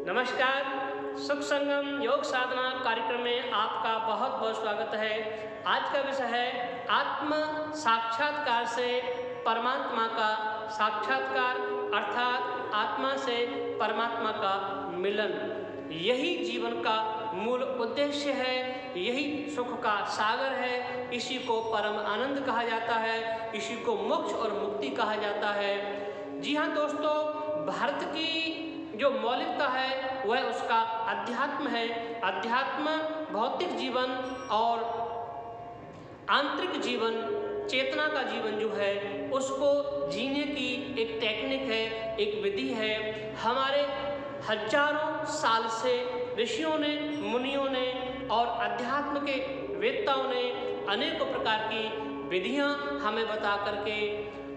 नमस्कार। सुख संगम योग साधना कार्यक्रम में आपका बहुत बहुत स्वागत है। आज का विषय है आत्म साक्षात्कार से परमात्मा का साक्षात्कार, अर्थात आत्मा से परमात्मा का मिलन। यही जीवन का मूल उद्देश्य है, यही सुख का सागर है। इसी को परम आनंद कहा जाता है, इसी को मोक्ष और मुक्ति कहा जाता है। जी हाँ दोस्तों, भारत की जो मौलिकता है वह उसका अध्यात्म है। अध्यात्म भौतिक जीवन और आंतरिक जीवन, चेतना का जीवन जो है उसको जीने की एक टेक्निक है, एक विधि है। हमारे हजारों साल से ऋषियों ने, मुनियों ने और अध्यात्म के वेत्ताओं ने अनेकों प्रकार की विधियां हमें बता करके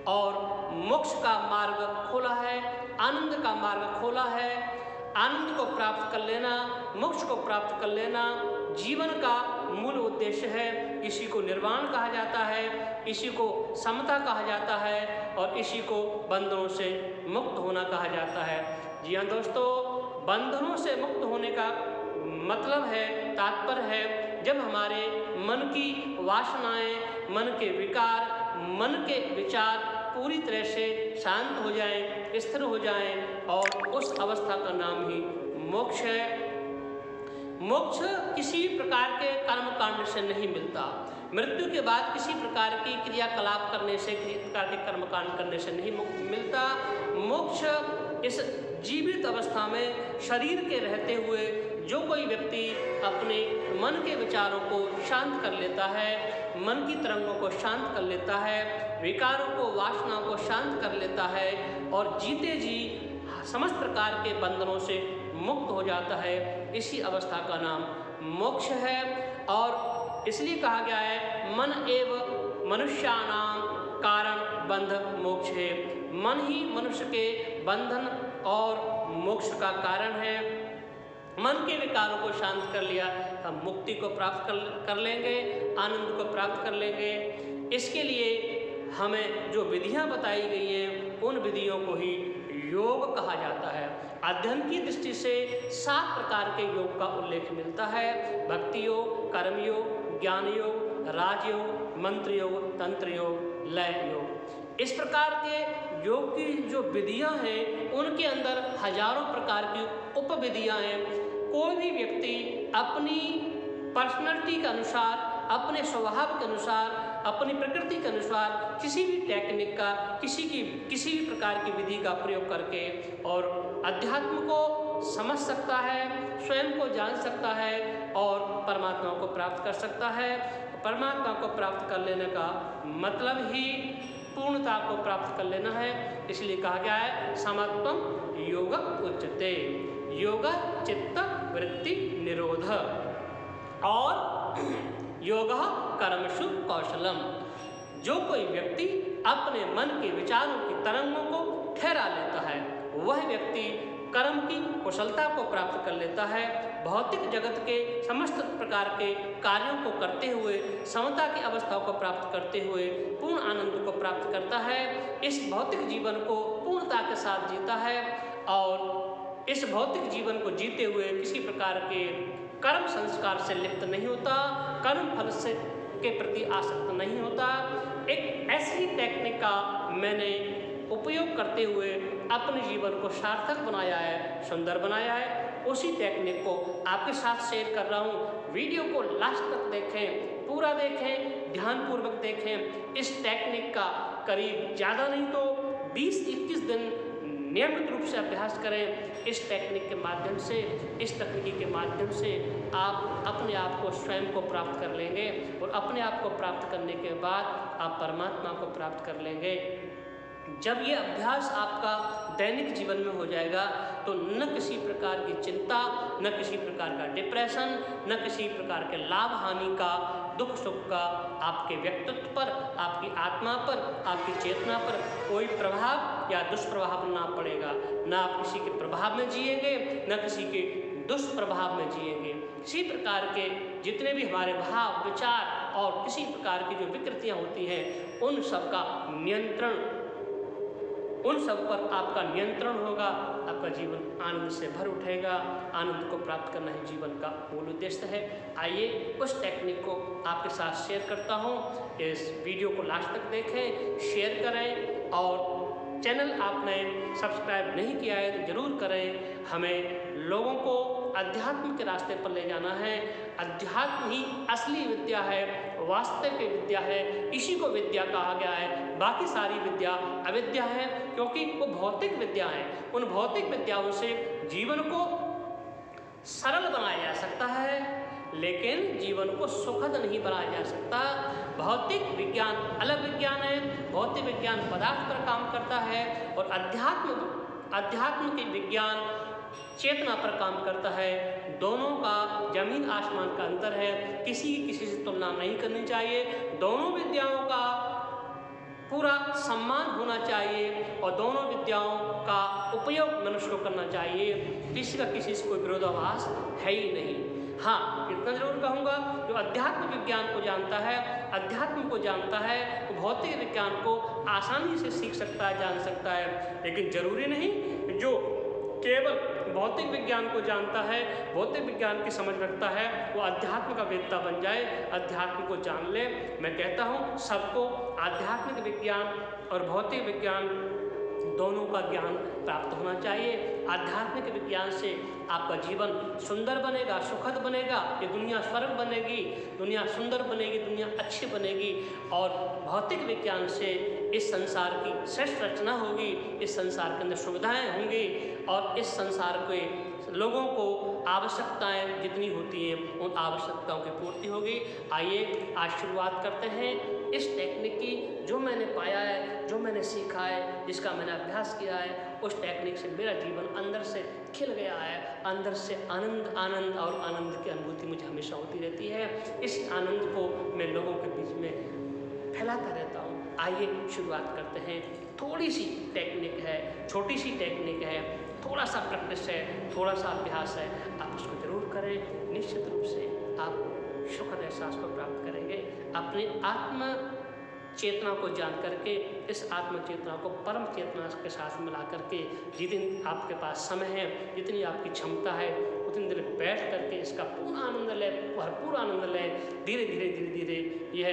और मोक्ष का मार्ग खोला है, आनंद का मार्ग खोला है। आनंद को प्राप्त कर लेना, मोक्ष को प्राप्त कर लेना जीवन का मूल उद्देश्य है। इसी को निर्वाण कहा जाता है, इसी को समता कहा जाता है और इसी को बंधनों से मुक्त होना कहा जाता है। जी हाँ दोस्तों, बंधनों से मुक्त होने का मतलब है, तात्पर्य है, जब हमारे मन की वासनाएं, मन के विकार, मन के विचार पूरी तरह से शांत हो जाएं, स्थिर हो जाएं और उस अवस्था का नाम ही मोक्ष है। मोक्ष किसी प्रकार के कर्म कांड से नहीं मिलता। मृत्यु के बाद किसी प्रकार की क्रियाकलाप करने से, किसी प्रकार के कर्म कांड करने से नहीं मिलता। मोक्ष इस जीवित अवस्था में शरीर के रहते हुए जो कोई व्यक्ति अपने मन के विचारों को शांत कर लेता है, मन की तरंगों को शांत कर लेता है, विकारों को, वासनाओं को शांत कर लेता है और जीते जी समस्त प्रकार के बंधनों से मुक्त हो जाता है, इसी अवस्था का नाम मोक्ष है। और इसलिए कहा गया है मन एव मनुष्याणाम कारण बंध मोक्ष है। मन ही मनुष्य के बंधन और मोक्ष का कारण है। मन के विकारों को शांत कर लिया, हम मुक्ति को प्राप्त कर लेंगे, आनंद को प्राप्त कर लेंगे। इसके लिए हमें जो विधियां बताई गई हैं उन विधियों को ही योग कहा जाता है। अध्ययन की दृष्टि से 7 प्रकार के योग का उल्लेख मिलता है: भक्ति योग, कर्म योग, ज्ञान योग, राजयोग, मंत्र योग, तंत्र योग, लय योग। इस प्रकार के योग की जो विधियां हैं उनके अंदर हजारों प्रकार की उपविधियां हैं। कोई भी व्यक्ति अपनी पर्सनैलिटी के अनुसार, अपने स्वभाव के अनुसार, अपनी प्रकृति के अनुसार किसी भी टेक्निक का, किसी भी प्रकार की विधि का प्रयोग करके और अध्यात्म को समझ सकता है, स्वयं को जान सकता है और परमात्मा को प्राप्त कर सकता है। परमात्मा को प्राप्त कर लेने का मतलब ही पूर्णता को प्राप्त कर लेना है। इसलिए कहा गया है समत्वम योग उच्यते, योग चित्त वृत्ति निरोध और योग कर्मसु कौशलम। जो कोई व्यक्ति अपने मन के विचारों की तरंगों को ठहरा लेता है वह व्यक्ति कर्म की कुशलता को प्राप्त कर लेता है। भौतिक जगत के समस्त प्रकार के कार्यों को करते हुए, समता की अवस्था को प्राप्त करते हुए पूर्ण आनंद को प्राप्त करता है। इस भौतिक जीवन को पूर्णता के साथ जीता है और इस भौतिक जीवन को जीते हुए किसी प्रकार के कर्म संस्कार से लिप्त नहीं होता, कर्म फल से के प्रति आसक्त नहीं होता। एक ऐसी टेक्निक का मैंने उपयोग करते हुए अपने जीवन को सार्थक बनाया है, सुंदर बनाया है। उसी टेक्निक को आपके साथ शेयर कर रहा हूँ। वीडियो को लास्ट तक देखें, पूरा देखें, ध्यानपूर्वक देखें। इस टेक्निक का करीब ज़्यादा नहीं तो 20-21 दिन नियमित रूप से अभ्यास करें। इस टेक्निक के माध्यम से, इस तकनीकी के माध्यम से आप अपने आप को, स्वयं को प्राप्त कर लेंगे और अपने आप को प्राप्त करने के बाद आप परमात्मा को प्राप्त कर लेंगे। जब ये अभ्यास आपका दैनिक जीवन में हो जाएगा तो न किसी प्रकार की चिंता, न किसी प्रकार का डिप्रेशन, न किसी प्रकार के लाभ हानि का, दुख सुख का आपके व्यक्तित्व पर, आपकी आत्मा पर, आपकी चेतना पर कोई प्रभाव या दुष्प्रभाव ना पड़ेगा। न आप किसी के प्रभाव में जिएंगे, न किसी के दुष्प्रभाव में जिएंगे। किसी प्रकार के जितने भी हमारे भाव, विचार और किसी प्रकार की जो विकृतियाँ होती हैं उन सब का नियंत्रण उन सब पर आपका नियंत्रण होगा, आपका जीवन आनंद से भर उठेगा। आनंद को प्राप्त करना ही जीवन का मूल उद्देश्य है। आइए उस टेक्निक को आपके साथ शेयर करता हूँ। इस वीडियो को लास्ट तक देखें, शेयर करें और चैनल आपने सब्सक्राइब नहीं किया है तो जरूर करें। हमें लोगों को अध्यात्म के रास्ते पर ले जाना है। अध्यात्म ही असली विद्या है, वास्तविक विद्या है। इसी को विद्या कहा गया है। बाकी सारी विद्या अविद्या है, क्योंकि वो भौतिक विद्या है। उन भौतिक विद्याओं से जीवन को सरल बनाया जा सकता है, लेकिन जीवन को सुखद नहीं बनाया जा सकता। भौतिक विज्ञान अलग विज्ञान है। भौतिक विज्ञान पदार्थ पर काम करता है और अध्यात्म के विज्ञान चेतना पर काम करता है। दोनों का जमीन आसमान का अंतर है। किसी से तुलना नहीं करनी चाहिए। दोनों विद्याओं का पूरा सम्मान होना चाहिए और दोनों विद्याओं का उपयोग मनुष्य को करना चाहिए। किसी का किसी से कोई विरोधाभास है ही नहीं। हाँ, इतना जरूर कहूँगा, जो अध्यात्म विज्ञान को जानता है, अध्यात्म को जानता है, वो भौतिक विज्ञान को आसानी से सीख सकता है, जान सकता है। लेकिन जरूरी नहीं जो केवल भौतिक विज्ञान को जानता है, भौतिक विज्ञान की समझ रखता है, वो अध्यात्म का वेत्ता बन जाए, अध्यात्म को जान ले। मैं कहता हूँ सबको आध्यात्मिक विज्ञान और भौतिक विज्ञान दोनों का ज्ञान प्राप्त होना चाहिए। आध्यात्मिक विज्ञान से आपका जीवन सुंदर बनेगा, सुखद बनेगा। ये दुनिया स्वर्ग बनेगी, दुनिया सुंदर बनेगी, दुनिया अच्छी बनेगी। और भौतिक विज्ञान से इस संसार की श्रेष्ठ रचना होगी, इस संसार के अंदर सुविधाएं होंगी और इस संसार के लोगों को आवश्यकताएं जितनी होती हैं उन आवश्यकताओं की पूर्ति होगी। आइए आज शुरुआत करते हैं इस टेक्निक की। जो मैंने पाया है, जो मैंने सीखा है, जिसका मैंने अभ्यास किया है, उस टेक्निक से मेरा जीवन अंदर से खिल गया है। अंदर से आनंद आनंद और आनंद की अनुभूति मुझे हमेशा होती रहती है। इस आनंद को मैं लोगों के बीच में फैलाता रहता हूँ। आइए शुरुआत करते हैं। थोड़ी सी टेक्निक है, छोटी सी टेक्निक है, थोड़ा सा प्रैक्टिस है, थोड़ा सा अभ्यास है। आप उसको जरूर करें। निश्चित रूप से आप सुखद एहसास को प्राप्त करेंगे। अपनी आत्म चेतना को जान करके, इस आत्म चेतना को परम चेतना के साथ मिला करके, जितनी आपके पास समय है, जितनी आपकी क्षमता है, उतनी देर बैठ करके इसका पूर्ण आनंद लें, भरपूर आनंद लें। धीरे धीरे यह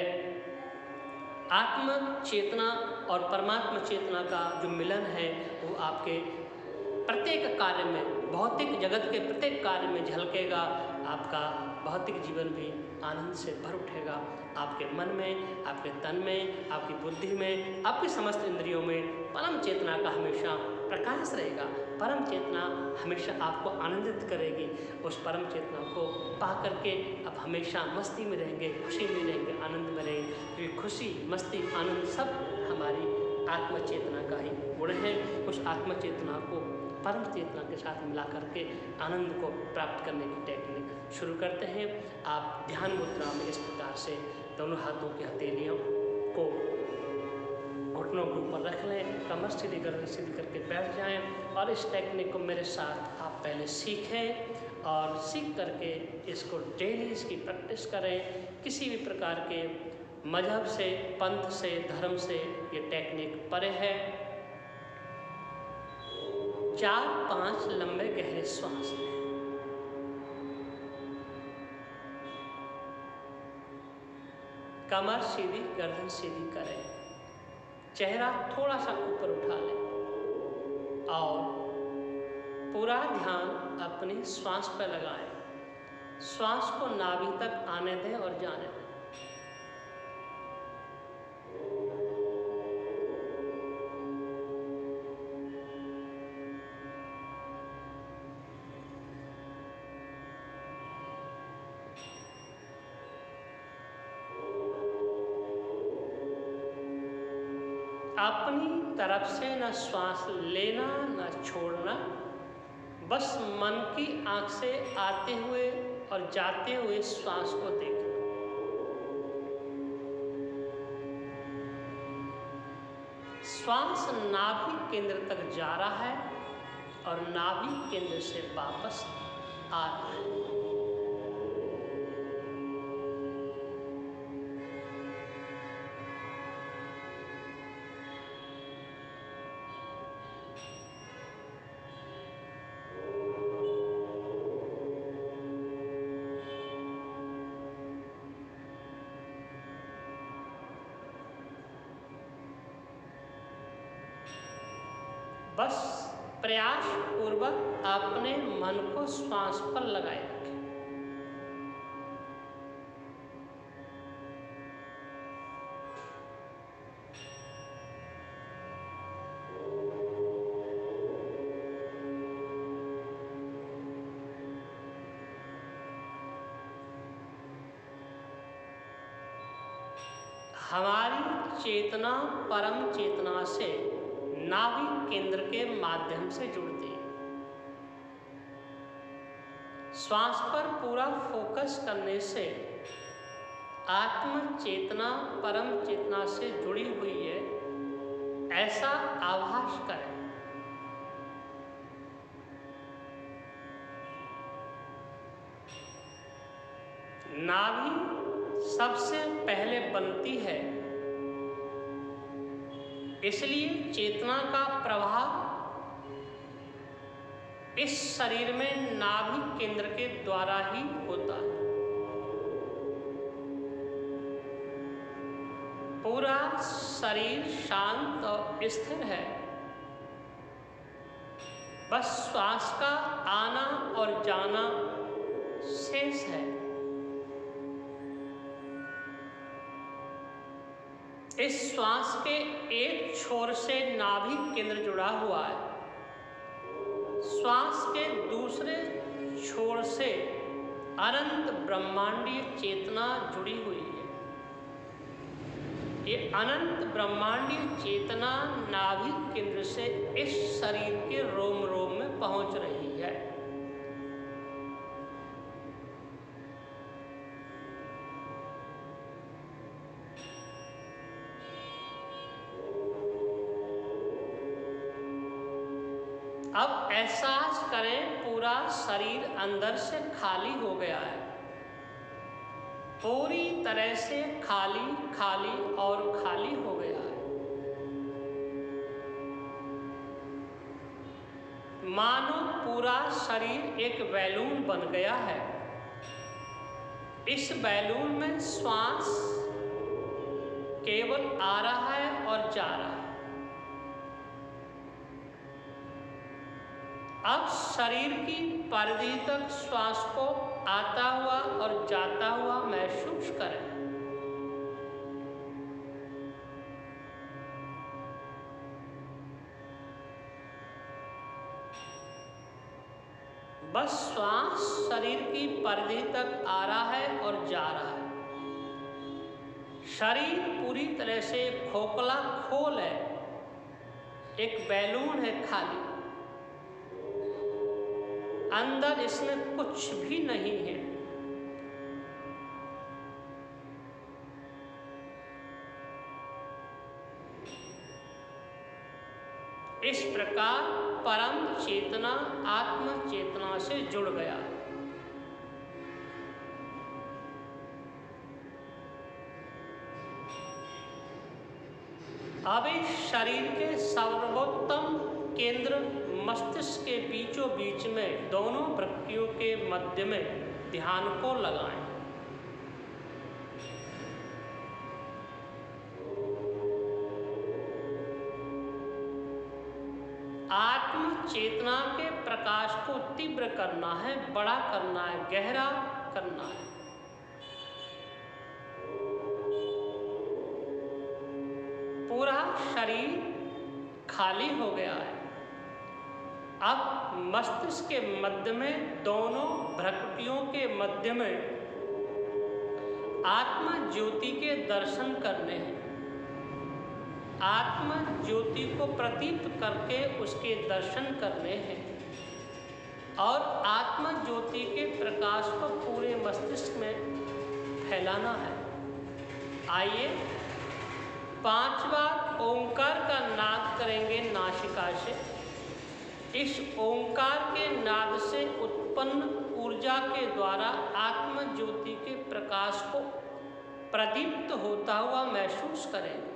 आत्म चेतना और परमात्मा चेतना का जो मिलन है वो आपके प्रत्येक कार्य में, भौतिक जगत के प्रत्येक कार्य में झलकेगा। आपका भौतिक जीवन भी आनंद से भर उठेगा। आपके मन में, आपके तन में, आपकी बुद्धि में, आपकी समस्त इंद्रियों में परम चेतना का हमेशा प्रकाश रहेगा। परम चेतना हमेशा आपको आनंदित करेगी। उस परम चेतना को पा करके आप हमेशा मस्ती में रहेंगे, खुशी में रहेंगे, आनंद में रहेंगे। क्योंकि खुशी, मस्ती, आनंद सब हमारी आत्म चेतना का ही गुण है। उस आत्म चेतना को परम चेतना के साथ मिला करके आनंद को प्राप्त करने की टेक्निक शुरू करते हैं। आप ध्यान मुद्रा में इस प्रकार से दोनों हाथों की हथेलियों को घुटनों के ऊपर रख लें, कमर सीधी करके बैठ जाएं और इस टेक्निक को मेरे साथ आप पहले सीखें और सीख करके इसको डेली इसकी प्रैक्टिस करें। किसी भी प्रकार के मजहब से, पंथ से, धर्म से ये टेक्निक परे है। 4-5 लंबे गहरे श्वास लें। कमर सीधी, गर्दन सीधी करें, चेहरा थोड़ा सा ऊपर उठा लें और पूरा ध्यान अपनी श्वास पर लगाएं। श्वास को नाभि तक आने दें और जाने दें। अपनी तरफ से न श्वास लेना न छोड़ना, बस मन की आंख से आते हुए और जाते हुए श्वास को देखना। श्वास नाभि केंद्र तक जा रहा है और नाभि केंद्र से वापस आ रहा है। बस प्रयास पूर्वक अपने मन को श्वास पर लगाए रखें। हमारी चेतना परम चेतना से नाभि केंद्र के माध्यम से जुड़ती है। श्वास पर पूरा फोकस करने से आत्म चेतना परम चेतना से जुड़ी हुई है, ऐसा आभास करें। नाभि सबसे पहले बनती है, इसलिए चेतना का प्रभाव इस शरीर में नाभि केंद्र के द्वारा ही होता है। पूरा शरीर शांत और स्थिर है, बस श्वास का आना और जाना शेष है। इस श्वास के एक छोर से नाभि केंद्र जुड़ा हुआ है, श्वास के दूसरे छोर से अनंत ब्रह्मांडीय चेतना जुड़ी हुई है। ये अनंत ब्रह्मांडीय चेतना नाभि केंद्र से इस शरीर के रोम रोम में पहुंच रही है। अब एहसास करें पूरा शरीर अंदर से खाली हो गया है, पूरी तरह से खाली खाली और खाली हो गया है। मानो पूरा शरीर एक बैलून बन गया है। इस बैलून में श्वास केवल आ रहा है और जा रहा है। अब शरीर की परिधि तक श्वास को आता हुआ और जाता हुआ महसूस करें। बस श्वास शरीर की परिधि तक आ रहा है और जा रहा है। शरीर पूरी तरह से खोखला खोल है, एक बैलून है खाली, अंदर इसमें कुछ भी नहीं है। इस प्रकार परम चेतना आत्म चेतना से जुड़ गया। अब इस शरीर के सर्वोत्तम केंद्र मस्तिष्क के बीचों बीच में दोनों वृक्कियों के मध्य में ध्यान को लगाएं। आत्म चेतना के प्रकाश को तीव्र करना है, बड़ा करना है, गहरा करना है। पूरा शरीर खाली हो गया है। अब मस्तिष्क के मध्य में दोनों भ्रुकुटियों के मध्य में आत्म ज्योति के दर्शन करने हैं। आत्म ज्योति को प्रदीप्त करके उसके दर्शन करने हैं और आत्म ज्योति के प्रकाश को पूरे मस्तिष्क में फैलाना है। आइए 5 बार ओंकार का नाद करेंगे नासिका से। इस ओंकार के नाद से उत्पन्न ऊर्जा के द्वारा आत्म ज्योति के प्रकाश को प्रदीप्त होता हुआ महसूस करेंगे।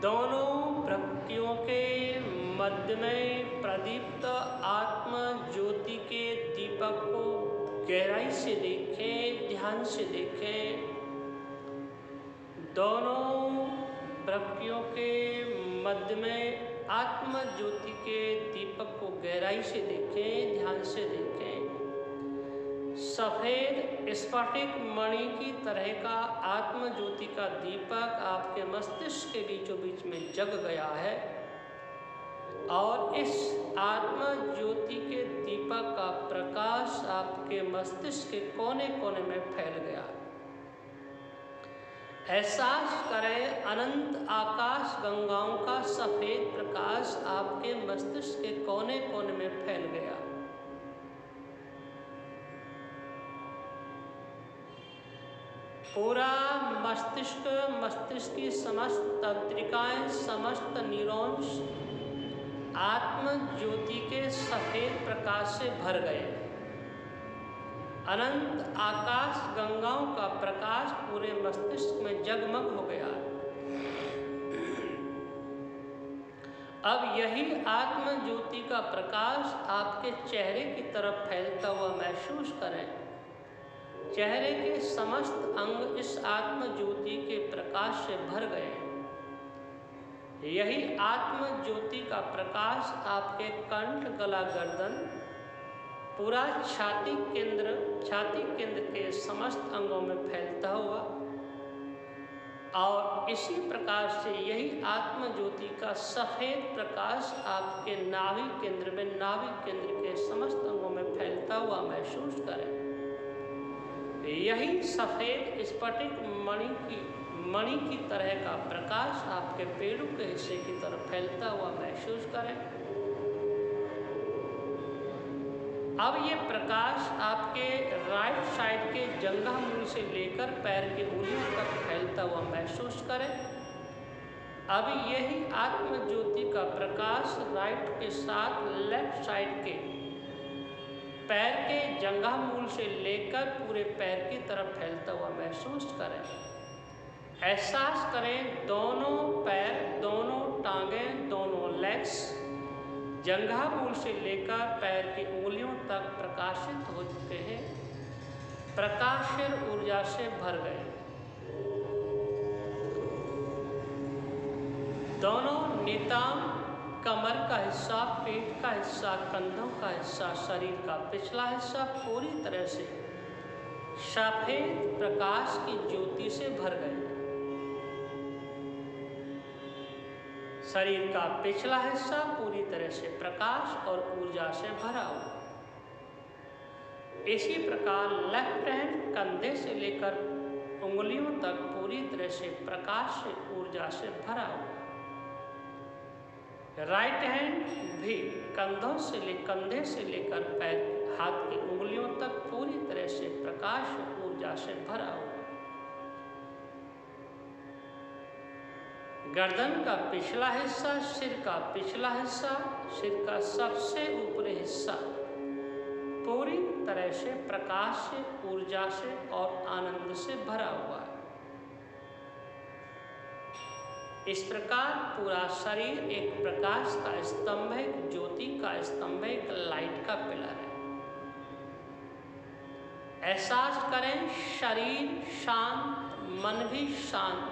दोनों प्रकृतियों के मध्य में प्रदीप्त आत्म ज्योति के दीपक को गहराई से देखें, ध्यान से देखें। दोनों प्रकृतियों के मध्य में आत्म ज्योति के दीपक को गहराई से देखें, ध्यान से देखें। सफेद स्फटिक मणि की तरह का आत्म ज्योति का दीपक आपके मस्तिष्क के बीचों बीच में जग गया है और इस आत्म ज्योति के दीपक का प्रकाश आपके मस्तिष्क के कोने कोने में फैल गया। एहसास करें अनंत आकाश गंगाओं का सफेद प्रकाश आपके मस्तिष्क के कोने कोने में फैल गया। पूरा मस्तिष्क, मस्तिष्क की समस्त तंत्रिकाएं, समस्त न्यूरॉन्स आत्म ज्योति के सफेद प्रकाश से भर गए। अनंत आकाश गंगाओं का प्रकाश पूरे मस्तिष्क में जगमग हो गया। अब यही आत्म ज्योति का प्रकाश आपके चेहरे की तरफ फैलता हुआ महसूस करें। चेहरे के समस्त अंग इस आत्म ज्योति के प्रकाश से भर गए। यही आत्म ज्योति का प्रकाश आपके कंठ, गला, गर्दन, पूरा छाती केंद्र के समस्त अंगों में फैलता हुआ और इसी प्रकार से यही आत्म ज्योति का सफेद प्रकाश आपके नाभि केंद्र में, नाभि केंद्र के समस्त अंगों में फैलता हुआ महसूस करें। यही सफेद स्फटिक मणि की तरह का प्रकाश आपके पेड़ों के हिस्से की तरफ फैलता हुआ महसूस करें। अब ये प्रकाश आपके राइट साइड के जंघामूल से लेकर पैर के उंगलियों तक फैलता हुआ महसूस करें। अब यही आत्म ज्योति का प्रकाश राइट के साथ लेफ्ट साइड के पैर के जंघामूल से लेकर पूरे पैर की तरफ फैलता हुआ महसूस करें। एहसास करें दोनों पैर, दोनों टांगें, दोनों लेग्स जंघामूल से लेकर पैर की उंगलियों तक प्रकाशित हो चुके हैं, प्रकाशीय ऊर्जा से भर गए। दोनों नितंब, कमर का हिस्सा, पेट का हिस्सा, कंधों का हिस्सा, शरीर का पिछला हिस्सा पूरी तरह से सफेद प्रकाश की ज्योति से भर गए। शरीर का पिछला हिस्सा पूरी तरह से प्रकाश और ऊर्जा से भरा हुआ। इसी प्रकार लेफ्ट हैंड कंधे से लेकर उंगलियों तक पूरी तरह से प्रकाश से, ऊर्जा से भरा हुआ। राइट हैंड भी कंधे से लेकर पैर, हाथ की उंगलियों तक पूरी तरह से प्रकाश और ऊर्जा से भरा हुआ। गर्दन का पिछला हिस्सा, सिर का पिछला हिस्सा, सिर का सबसे ऊपरी हिस्सा पूरी तरह से प्रकाश से, ऊर्जा से और आनंद से भरा हुआ है। इस प्रकार पूरा शरीर एक प्रकाश का स्तंभ है, एक ज्योति का स्तंभ है, एक लाइट का पिलर है। एहसास करें शरीर शांत, मन भी शांत।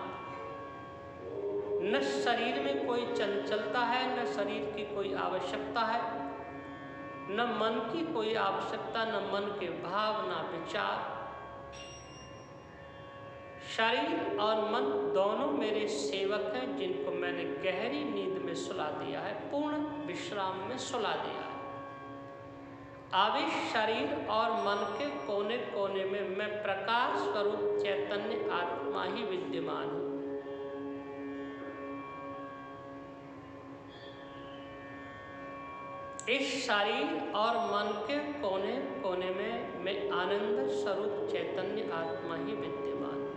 न शरीर में कोई चंचलता है, न शरीर की कोई आवश्यकता है, न मन की कोई आवश्यकता, न मन के भाव, न विचार। शरीर और मन दोनों मेरे सेवक हैं, जिनको मैंने गहरी नींद में सुला दिया है, पूर्ण विश्राम में सुला दिया है। अब इस शरीर और मन के कोने कोने में मैं प्रकाश स्वरूप चैतन्य आत्मा ही विद्यमान हूँ। इस शरीर और मन के कोने कोने में मैं आनंद स्वरूप चैतन्य आत्मा ही विद्यमान हूँ।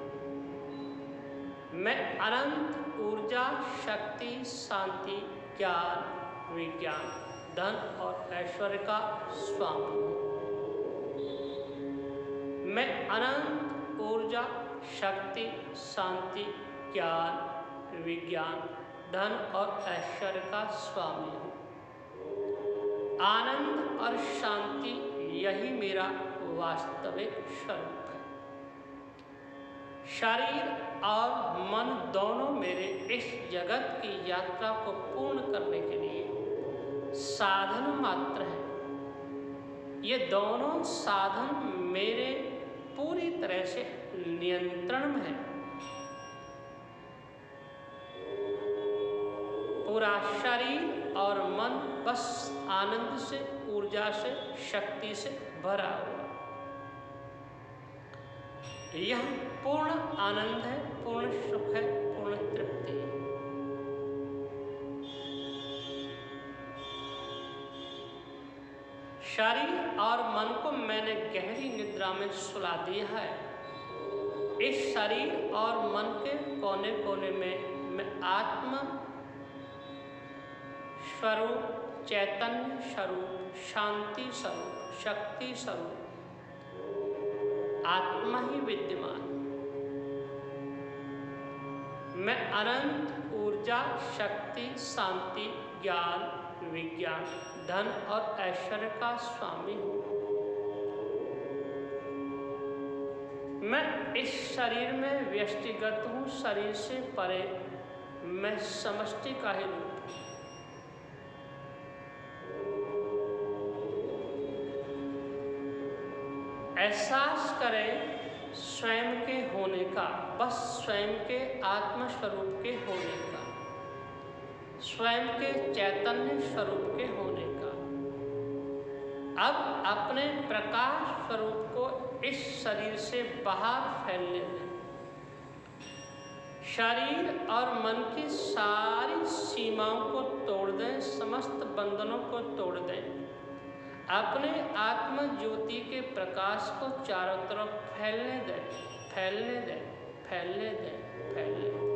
मैं अनंत ऊर्जा, शक्ति, शांति, ज्ञान, विज्ञान, धन और ऐश्वर्य का स्वामी हूँ। मैं अनंत ऊर्जा, शक्ति, शांति, ज्ञान, विज्ञान, धन और ऐश्वर्य का स्वामी हूँ। आनंद और शांति यही मेरा वास्तविक स्वरूप है। शरीर और मन दोनों मेरे इस जगत की यात्रा को पूर्ण करने के लिए साधन मात्र है। ये दोनों साधन मेरे पूरी तरह से नियंत्रण में है। पूरा शरीर और मन बस आनंद से, ऊर्जा से, शक्ति से भरा हुआ। यह पूर्ण आनंद है, पूर्ण सुख है, पूर्ण तृप्ति है। शरीर और मन को मैंने गहरी निद्रा में सुला दिया है। इस शरीर और मन के कोने कोने में मैं आत्मा स्वरूप, चैतन्य स्वरूप, शांति स्वरूप, शक्ति स्वरूप, आत्मा ही विद्यमान। मैं अनंत ऊर्जा, शक्ति, शांति, ज्ञान, विज्ञान, धन और ऐश्वर्य का स्वामी हूँ। मैं इस शरीर में व्यष्टिगत हूँ, शरीर से परे मैं समष्टि का ही रूप हूँ। एहसास करें स्वयं के होने का, बस स्वयं के आत्मस्वरूप के होने का, स्वयं के चैतन्य स्वरूप के होने का। अब अपने प्रकाश स्वरूप को इस शरीर से बाहर फैलने दें। शरीर और मन की सारी सीमाओं को तोड़ दें, समस्त बंधनों को तोड़ दें। अपने आत्म ज्योति के प्रकाश को चारों तरफ फैलने दें, फैलने दें, फैलने दें, फैलने दें।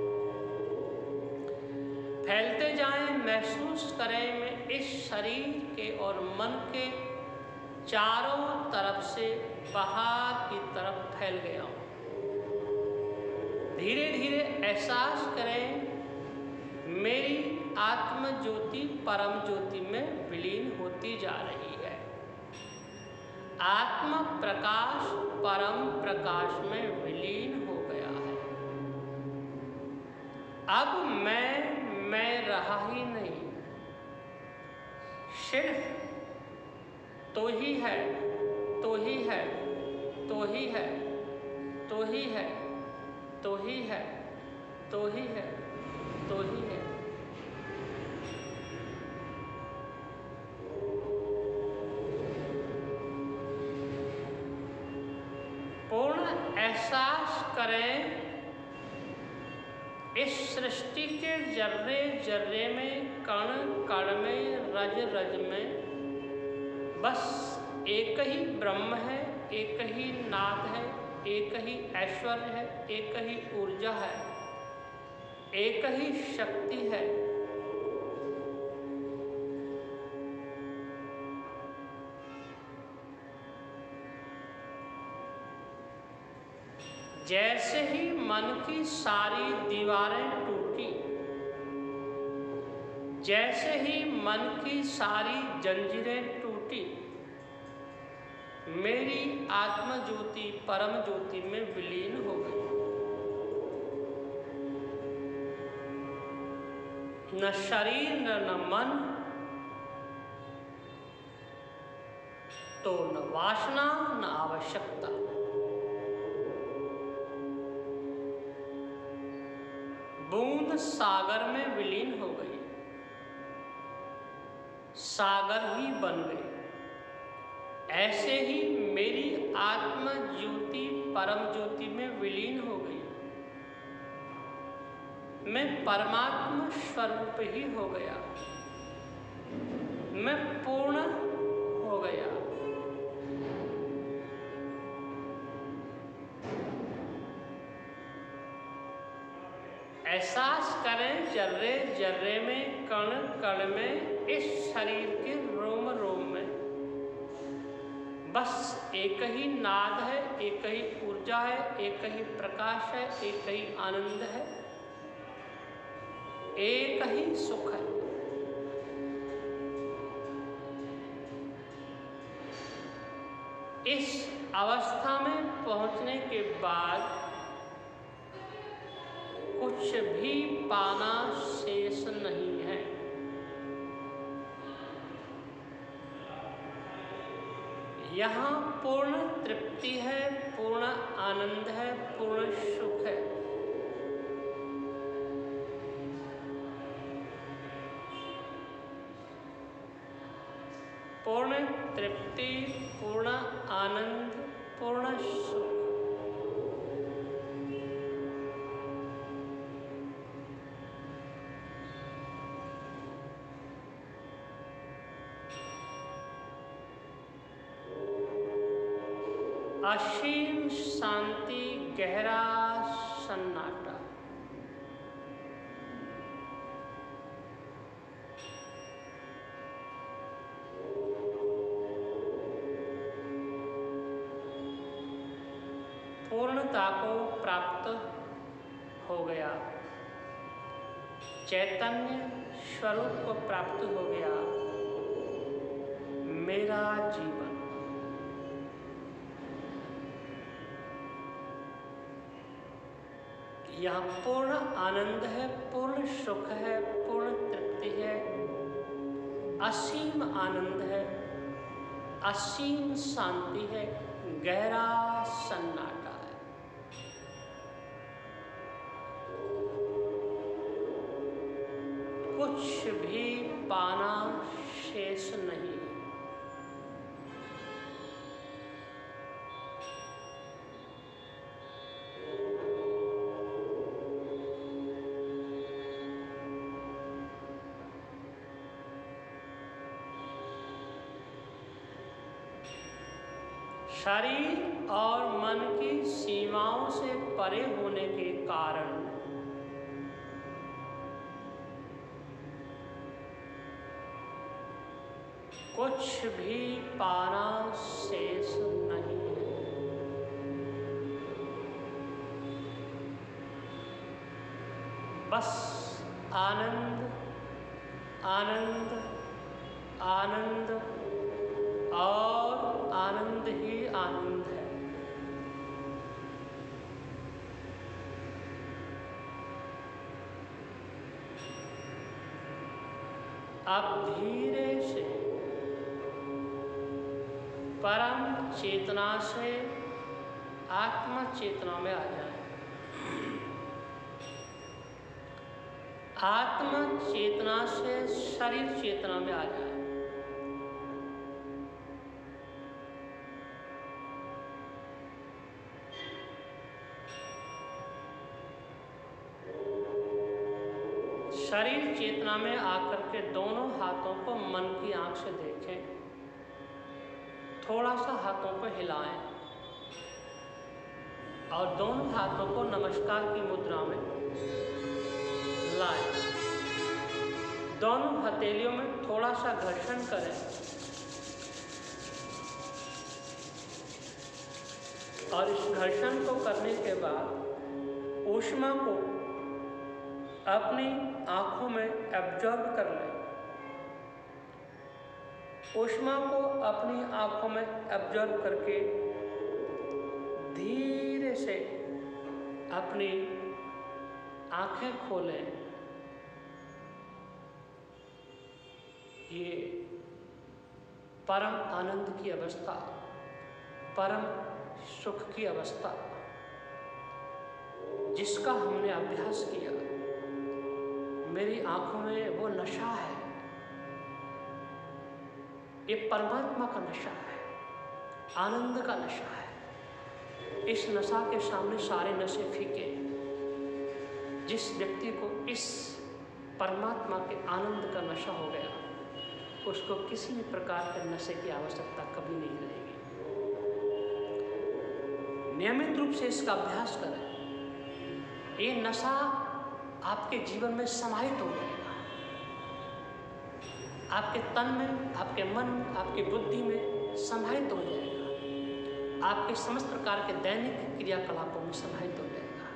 फैलते जाएं, महसूस करें मैं इस शरीर के और मन के चारों तरफ से बाहर की तरफ फैल गया हूँ। धीरे धीरे एहसास करें मेरी आत्म ज्योति परम ज्योति में विलीन होती जा रही है। आत्म प्रकाश परम प्रकाश में विलीन हो गया है। अब मैं रहा ही नहीं, सिर्फ तो ही है, तो ही है, तो ही है, तो ही है, तो ही है, तो ही है, तो ही है। पूर्ण एहसास करें इस सृष्टि के जर्रे जर्रे में, कण कण में, रज रज में बस एक ही ब्रह्म है, एक ही नाद है, एक ही ऐश्वर्य है, एक ही ऊर्जा है, एक ही शक्ति है। जैसे ही मन की सारी दीवारें टूटी, जैसे ही मन की सारी जंजीरें टूटी, मेरी आत्म ज्योति परम ज्योति में विलीन हो गई। न शरीर न मन, तो न वासना न आवश्यकता। बूंद सागर में विलीन हो गई, सागर ही बन गई। ऐसे ही मेरी आत्म ज्योति परम ज्योति में विलीन हो गई। मैं परमात्मा स्वरूप ही हो गया, मैं पूर्ण हो गया। एहसास करें जर्रे जर्रे में, कण कण में, इस शरीर के रोम रोम में बस एक ही नाद है, एक ही ऊर्जा है, एक ही प्रकाश है, एक ही आनंद है, एक ही सुख है। इस अवस्था में पहुंचने के बाद कुछ भी पाना शेष नहीं है। यहाँ पूर्ण तृप्ति है, पूर्ण आनंद है, पूर्ण सुख है। पूर्ण तृप्ति, पूर्ण आनंद, पूर्ण सुख। असीम शांति, गहरा सन्नाटा। पूर्णता को प्राप्त हो गया, चैतन्य स्वरूप को प्राप्त हो गया। मेरा जीवन यहाँ पूर्ण आनंद है, पूर्ण सुख है, पूर्ण तृप्ति है, असीम आनंद है, असीम शांति है, गहरा सन्नाटा है। कुछ भी पाना शेष नहीं। शरीर और मन की सीमाओं से परे होने के कारण कुछ भी पाना शेष नहीं है। बस आनंद, आनंद, आनंद और आनंद ही आनंद है। आप धीरे से परम चेतना से आत्म चेतना में आ जाए। आत्म चेतना से शरीर चेतना में आ जाए। शरीर चेतना में आकर के दोनों हाथों को मन की आंख से देखें। थोड़ा सा हाथों को हिलाएं और दोनों हाथों को नमस्कार की मुद्रा में लाएं। दोनों हथेलियों में थोड़ा सा घर्षण करें और इस घर्षण को करने के बाद ऊष्मा को अपनी आंखों में एब्जॉर्ब कर लें। ऊष्मा को अपनी आंखों में एब्जॉर्ब करके धीरे से अपनी आंखें खोलें। ये परम आनंद की अवस्था, परम सुख की अवस्था जिसका हमने अभ्यास किया, मेरी आंखों में वो नशा है। ये परमात्मा का नशा है, आनंद का नशा है। इस नशा के सामने सारे नशे फीके। जिस व्यक्ति को इस परमात्मा के आनंद का नशा हो गया, उसको किसी भी प्रकार के नशे की आवश्यकता कभी नहीं रहेगी। नियमित रूप से इसका अभ्यास करें। ये नशा आपके जीवन में समाहित हो जाएगा। आपके तन में, आपके मन, आपकी बुद्धि में समाहित हो जाएगा। आपके समस्त प्रकार के दैनिक क्रियाकलापों में समाहित हो जाएगा।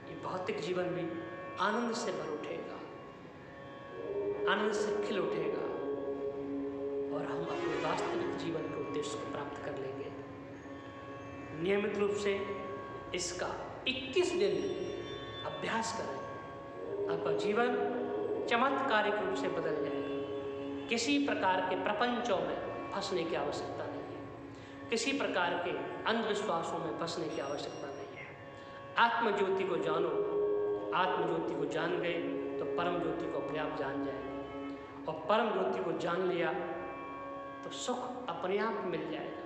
ये भौतिक जीवन भी आनंद से भर उठेगा, आनंद से खिल उठेगा और हम अपने वास्तविक जीवन के उद्देश्य को प्राप्त कर लेंगे। नियमित रूप से इसका 21 दिन अभ्यास करें, आपका जीवन चमत्कारिक रूप से बदल जाएगा। किसी प्रकार के प्रपंचों में फंसने की आवश्यकता नहीं है, किसी प्रकार के अंधविश्वासों में फंसने की आवश्यकता नहीं है। आत्मज्योति को जानो, आत्मज्योति को जान गए तो परम ज्योति को अपने आप जान जाएंगे, और परम ज्योति को जान लिया तो सुख अपने आप मिल जाएगा,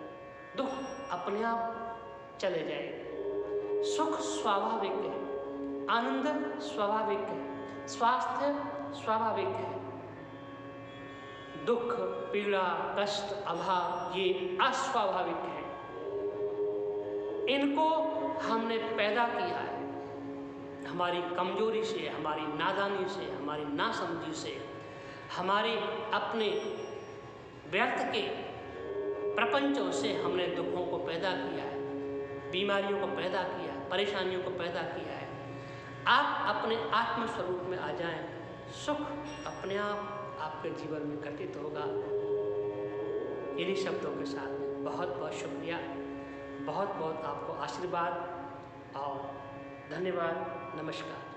दुख अपने आप चले जाएंगे। सुख स्वाभाविक है, आनंद स्वाभाविक है, स्वास्थ्य स्वाभाविक है, दुख, पीड़ा, कष्ट, अभाव ये अस्वाभाविक है। इनको हमने पैदा किया है हमारी कमजोरी से, हमारी नादानी से, हमारी नासमझी से, हमारे अपने व्यर्थ के प्रपंचों से हमने दुखों को पैदा किया है, बीमारियों को पैदा किया है, परेशानियों को पैदा किया है। आप अपने आत्म स्वरूप में आ जाएं, सुख अपने आप आपके जीवन में घटित होगा। इन्हीं शब्दों के साथ में बहुत बहुत शुक्रिया, बहुत बहुत आपको आशीर्वाद और धन्यवाद। नमस्कार।